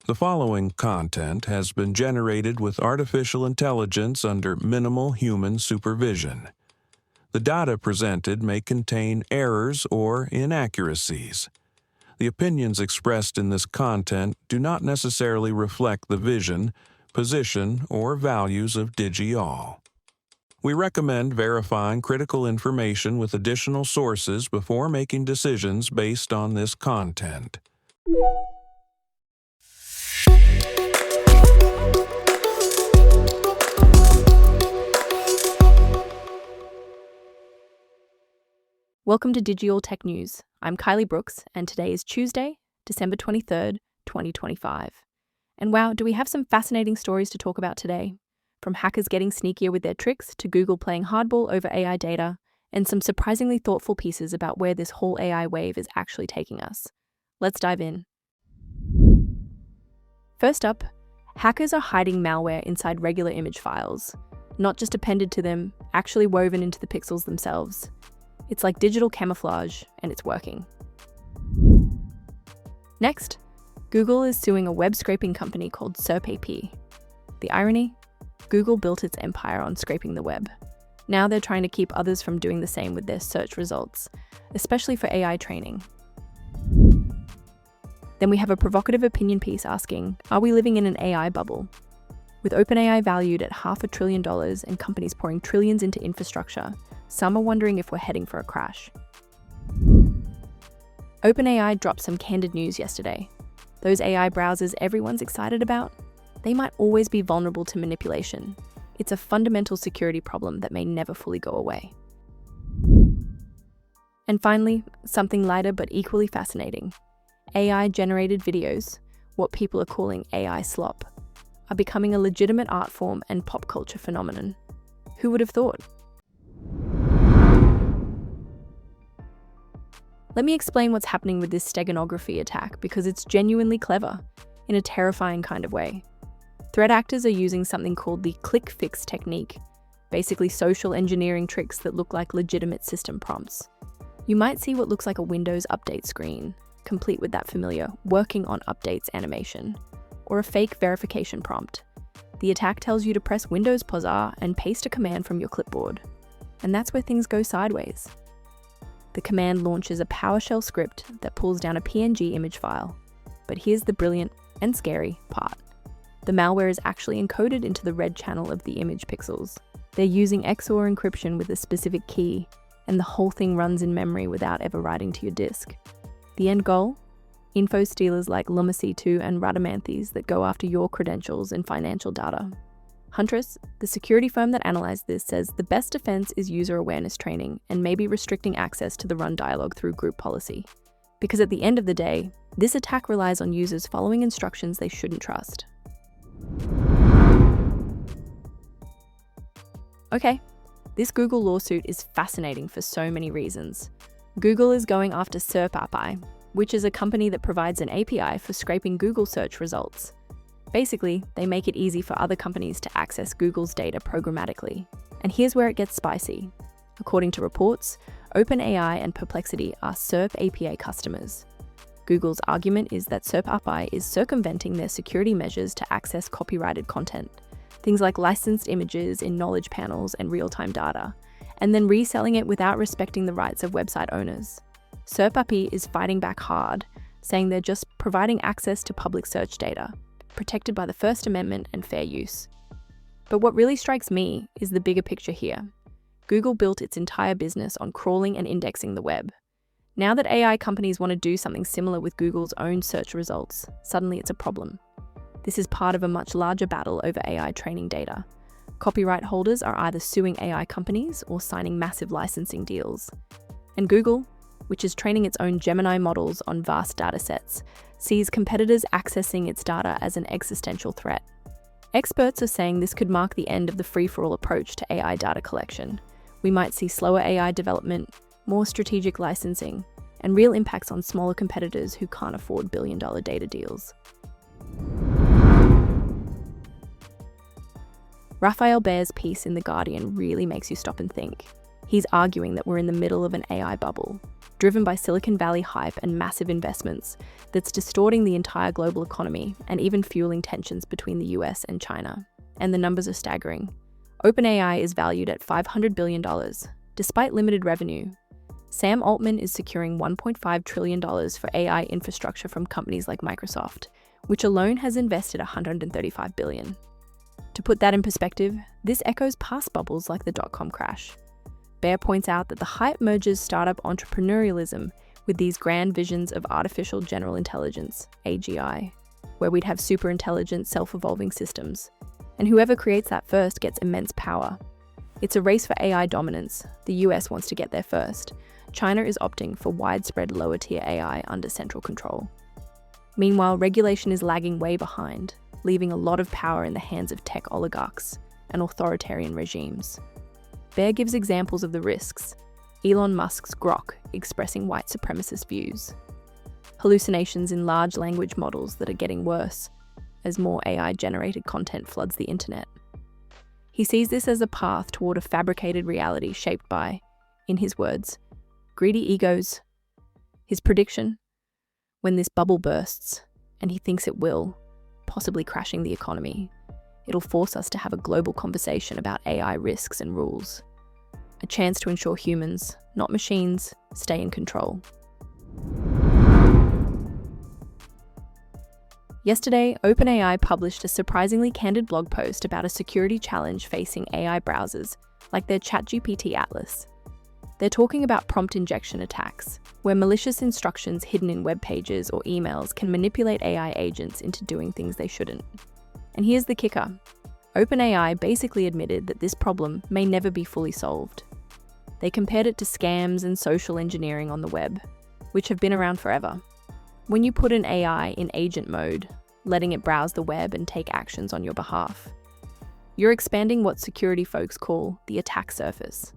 The following content has been generated with artificial intelligence under minimal human supervision. The data presented may contain errors or inaccuracies. The opinions expressed in this content do not necessarily reflect the vision, position, or values of DigiAll. We recommend verifying critical information with additional sources before making decisions based on this content. Welcome to DigiAll Tech News. I'm Kylie Brooks, and today is Tuesday, December 23rd, 2025. And wow, do we have some fascinating stories to talk about today? From hackers getting sneakier with their tricks to Google playing hardball over AI data, and some surprisingly thoughtful pieces about where this whole AI wave is actually taking us. Let's dive in. First up, hackers are hiding malware inside regular image files, not just appended to them, actually woven into the pixels themselves. It's like digital camouflage, and it's working. Next, Google is suing a web scraping company called SerpApi. The irony? Google built its empire on scraping the web. Now they're trying to keep others from doing the same with their search results, especially for AI training. Then we have a provocative opinion piece asking, are we living in an AI bubble? With OpenAI valued at $500 billion and companies pouring trillions into infrastructure, some are wondering if we're heading for a crash. OpenAI dropped some candid news yesterday. Those AI browsers everyone's excited about? They might always be vulnerable to manipulation. It's a fundamental security problem that may never fully go away. And finally, something lighter but equally fascinating. AI-generated videos, what people are calling AI slop, are becoming a legitimate art form and pop culture phenomenon. Who would have thought? Let me explain what's happening with this Steganography attack because it's genuinely clever, in a terrifying kind of way. Threat actors are using something called the ClickFix technique, basically social engineering tricks that look like legitimate system prompts. You might see what looks like a Windows update screen, complete with that familiar working on updates animation, or a fake verification prompt. The attack tells you to press Windows pause and paste a command from your clipboard. And that's where things go sideways. The command launches a PowerShell script that pulls down a PNG image file. But here's the brilliant and scary part. The malware is actually encoded into the red channel of the image pixels. They're using XOR encryption with a specific key, and the whole thing runs in memory without ever writing to your disk. The end goal? Info stealers like Lumacy2 and Radamanthes that go after your credentials and financial data. Huntress, the security firm that analyzed this, says the best defense is user awareness training and maybe restricting access to the run dialog through group policy. Because at the end of the day, this attack relies on users following instructions they shouldn't trust. Okay, this Google lawsuit is fascinating for so many reasons. Google is going after SerpApi, which is a company that provides an API for scraping Google search results. Basically, they make it easy for other companies to access Google's data programmatically. And here's where it gets spicy. According to reports, OpenAI and Perplexity are SerpApi customers. Google's argument is that SerpApi is circumventing their security measures to access copyrighted content, things like licensed images in knowledge panels and real-time data, and then reselling it without respecting the rights of website owners. SerpApi is fighting back hard, saying they're just providing access to public search data, protected by the First Amendment and fair use. But what really strikes me is the bigger picture here. Google built its entire business on crawling and indexing the web. Now that AI companies want to do something similar with Google's own search results, suddenly it's a problem. This is part of a much larger battle over AI training data. Copyright holders are either suing AI companies or signing massive licensing deals. And Google, which is training its own Gemini models on vast datasets, sees competitors accessing its data as an existential threat. Experts are saying this could mark the end of the free-for-all approach to AI data collection. We might see slower AI development, more strategic licensing, and real impacts on smaller competitors who can't afford billion-dollar data deals. Raphael Behr's piece in The Guardian really makes you stop and think. He's arguing that we're in the middle of an AI bubble, driven by Silicon Valley hype and massive investments, that's distorting the entire global economy and even fueling tensions between the US and China. And the numbers are staggering. OpenAI is valued at $500 billion, despite limited revenue. Sam Altman is securing $1.5 trillion for AI infrastructure from companies like Microsoft, which alone has invested $135 billion. To put that in perspective, this echoes past bubbles like the dot-com crash. Bear points out that the hype merges startup entrepreneurialism with these grand visions of artificial general intelligence, AGI, where we'd have superintelligent, self-evolving systems. And whoever creates that first gets immense power. It's a race for AI dominance. The US wants to get there first. China is opting for widespread lower-tier AI under central control. Meanwhile, regulation is lagging way behind, leaving a lot of power in the hands of tech oligarchs and authoritarian regimes. Bear gives examples of the risks. Elon Musk's Grok expressing white supremacist views. Hallucinations in large language models that are getting worse as more AI-generated content floods the internet. He sees this as a path toward a fabricated reality shaped by, in his words, greedy egos. His prediction? When this bubble bursts, and he thinks it will, possibly crashing the economy, it'll force us to have a global conversation about AI risks and rules. A chance to ensure humans, not machines, stay in control. Yesterday, OpenAI published a surprisingly candid blog post about a security challenge facing AI browsers, like their ChatGPT Atlas. They're talking about prompt injection attacks, where malicious instructions hidden in web pages or emails can manipulate AI agents into doing things they shouldn't. And here's the kicker. OpenAI basically admitted that this problem may never be fully solved. They compared it to scams and social engineering on the web, which have been around forever. When you put an AI in agent mode, letting it browse the web and take actions on your behalf, you're expanding what security folks call the attack surface.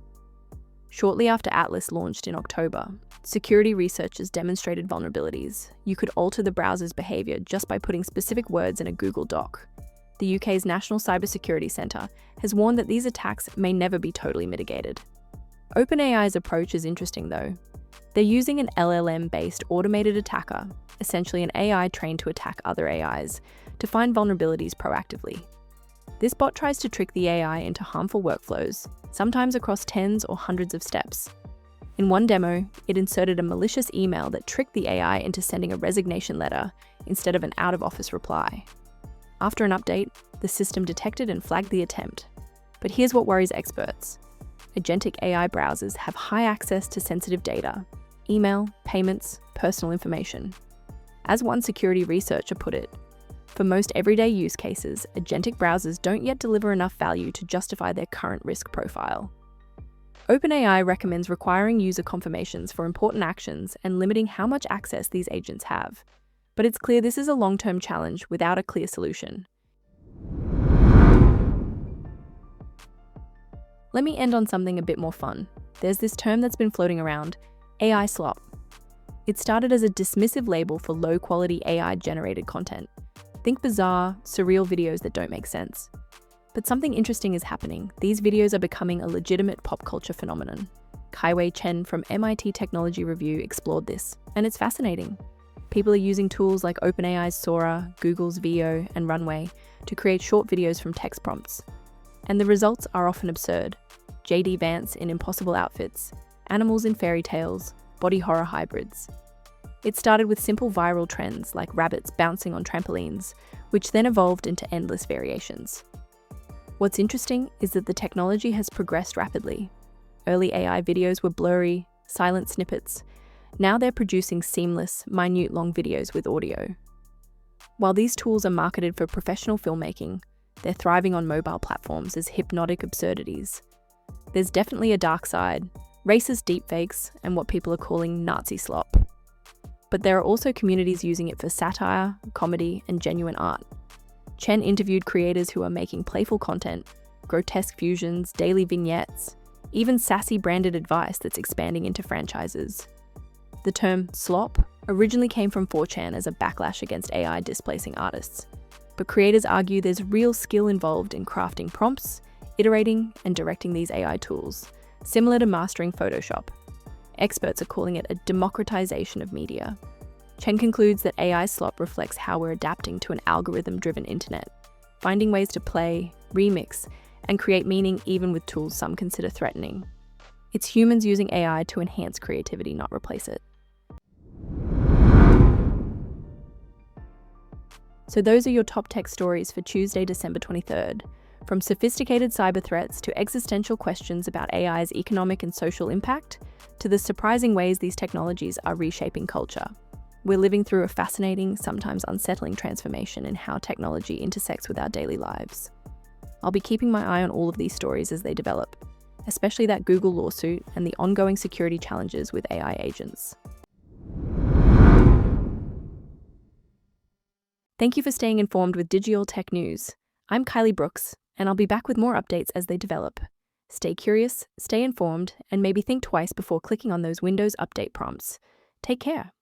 Shortly after Atlas launched in October, security researchers demonstrated vulnerabilities. You could alter the browser's behavior just by putting specific words in a Google Doc. The UK's National Cybersecurity Centre has warned that these attacks may never be totally mitigated. OpenAI's approach is interesting though. They're using an LLM-based automated attacker, essentially an AI trained to attack other AIs, to find vulnerabilities proactively. This bot tries to trick the AI into harmful workflows, sometimes across tens or hundreds of steps. In one demo, it inserted a malicious email that tricked the AI into sending a resignation letter instead of an out-of-office reply. After an update, the system detected and flagged the attempt. But here's what worries experts. Agentic AI browsers have high access to sensitive data, email, payments, personal information. As one security researcher put it, for most everyday use cases, agentic browsers don't yet deliver enough value to justify their current risk profile. OpenAI recommends requiring user confirmations for important actions and limiting how much access these agents have. But it's clear this is a long-term challenge without a clear solution. Let me end on something a bit more fun. There's this term that's been floating around, AI slop. It started as a dismissive label for low-quality AI-generated content. Think bizarre, surreal videos that don't make sense. But something interesting is happening. These videos are becoming a legitimate pop culture phenomenon. Kaiwei Chen from MIT Technology Review explored this, and it's fascinating. People are using tools like OpenAI's Sora, Google's Veo, and Runway to create short videos from text prompts. And the results are often absurd. JD Vance in impossible outfits, animals in fairy tales, body horror hybrids. It started with simple viral trends like rabbits bouncing on trampolines, which then evolved into endless variations. What's interesting is that the technology has progressed rapidly. Early AI videos were blurry, silent snippets. Now they're producing seamless, minute long videos with audio. While these tools are marketed for professional filmmaking, they're thriving on mobile platforms as hypnotic absurdities. There's definitely a dark side, racist deepfakes, and what people are calling Nazi slop. But there are also communities using it for satire, comedy, and genuine art. Chen interviewed creators who are making playful content, grotesque fusions, daily vignettes, even sassy branded advice that's expanding into franchises. The term slop originally came from 4chan as a backlash against AI displacing artists, but creators argue there's real skill involved in crafting prompts, iterating, and directing these AI tools, similar to mastering Photoshop. Experts are calling it a democratization of media. Chen concludes that AI slop reflects how we're adapting to an algorithm-driven internet, finding ways to play, remix, and create meaning even with tools some consider threatening. It's humans using AI to enhance creativity, not replace it. So those are your top tech stories for Tuesday, December 23rd. From sophisticated cyber threats to existential questions about AI's economic and social impact, to the surprising ways these technologies are reshaping culture. We're living through a fascinating, sometimes unsettling transformation in how technology intersects with our daily lives. I'll be keeping my eye on all of these stories as they develop, especially that Google lawsuit and the ongoing security challenges with AI agents. Thank you for staying informed with Digital Tech News. I'm Kylie Brooks, and I'll be back with more updates as they develop. Stay curious, stay informed, and maybe think twice before clicking on those Windows update prompts. Take care.